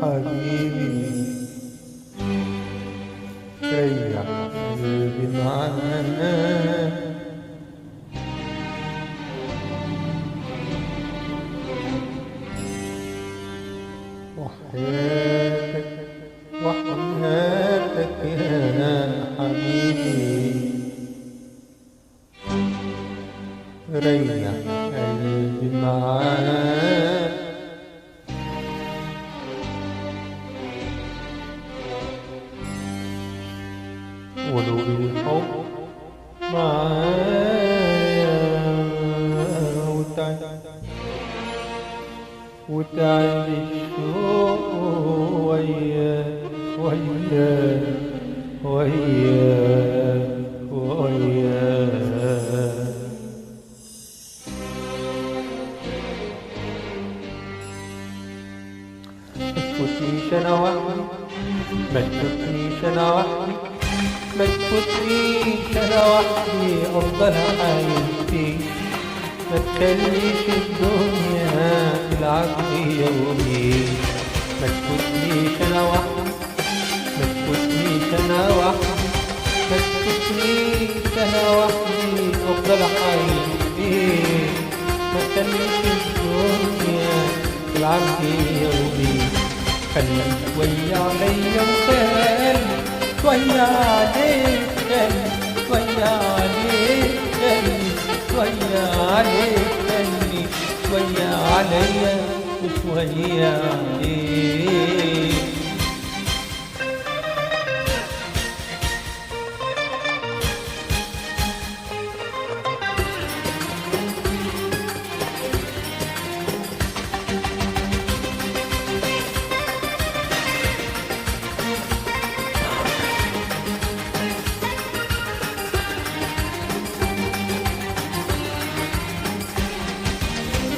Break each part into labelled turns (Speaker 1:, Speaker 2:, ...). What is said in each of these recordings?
Speaker 1: حبيبي ريح قلبي معاك وحياتك وحياتك يا حبيبي ريح قلبي معاك ولو الحب معايا وتعب الشوق وياك وياك وياك وياك تفوتنيش انا وحدي ما تفوتنيش انا وحدي ما تفوتنيش انا وحدي افضل عايش فيك ما تخليش الدنيا تلعب بيا وبيك ما تفوتنيش انا وحدي ما تفوتنيش انا وحدي ما تفوتنيش انا وحدي افضل عايش فيك ما تخليش الدنيا تلعب بيا وبيك خليك شوية عليا وخلي شوية عليك خلي شوية عليك خلي شوية عليك خلي شوية عليا وشوية عليك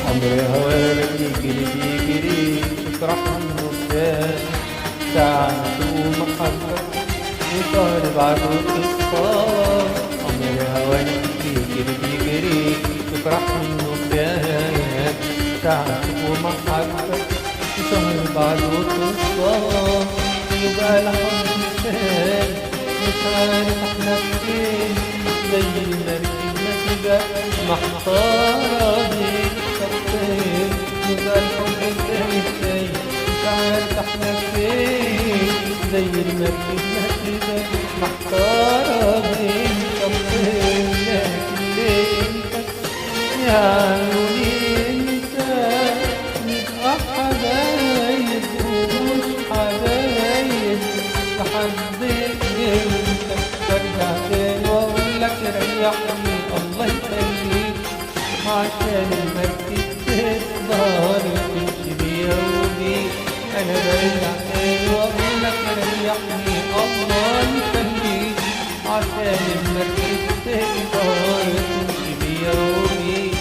Speaker 1: عمري هواك يجري بيجري تفرح منه بجد ساعة ومحبة وشهر بعده اتصال عمري هواك يجري بيجري تفرح منه بجد ساعة ومحبة وشهر بعده اتصال يبقى الحب مثال مش عارف احنا فين زي المركب كده محتارة بيك يبقى الحب ازاي مش عارف احنا فين زي المركب كده محتارة بين طرفين لكن ليه انت يا عيوني انت نبقى حبايب ومش حبايب لحد انت برجع تاني واقول لك ريحني الله يخليك عشان المركب تقدر تمشي بيا وبيك انا برجع تاني واقول لك ريحني الله يخليك عشان المركب تقدر تمشي بيا وبيك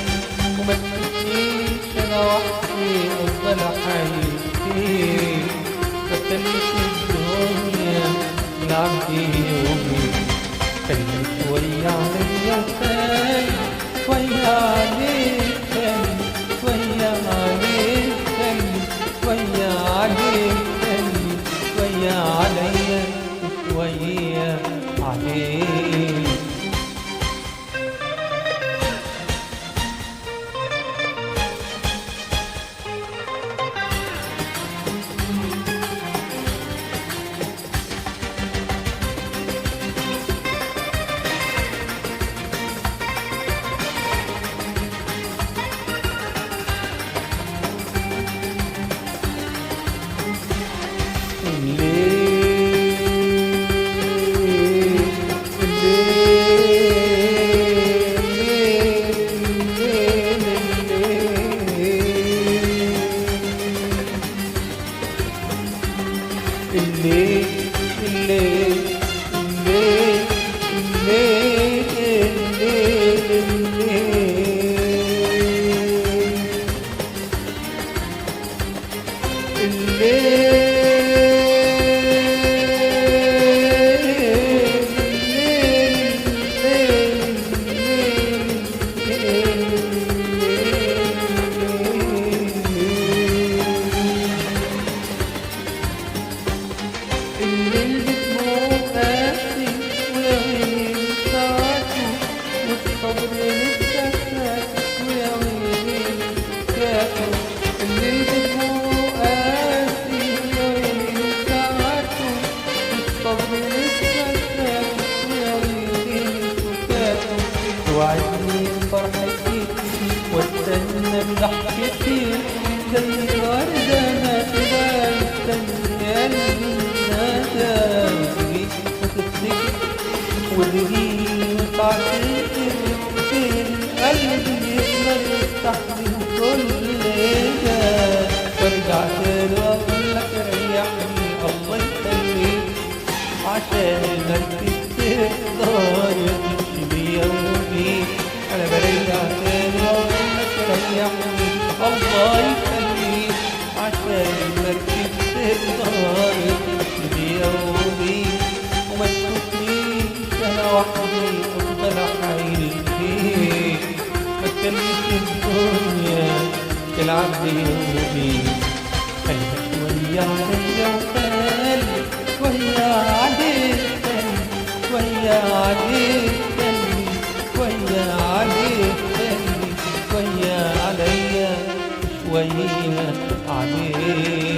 Speaker 1: وما تفوتنيش انا وحدي افضل عايش فيك ما تخليش الدنيا تلعب بيا وبيك خلي شوية عليا خلي شوية عليك خلي شوية عليك خلي شوية عليك خلي شوية عليا وشوية عليك وردة ناشفة مستنية النادى وتفتكر والرجيم تعتذر القلب يقدر يستحمل كل ده وارجع تاني واقول لك ريحني الله يخليك عشان المركب تقدر تمشي بيا وبيك انا برجع تاني واقول لك ريحني الله يخليك عشان المركب تقدر تمشي بيا وبيك وما تشوفنيش انا وحدي افضل احايل فيك ما تكلمش الدنيا تلعب بيا وبيك خليك شوية عليا وخليك شوية عليك شوية عليك شوية عليك شوية عليا شوية عليك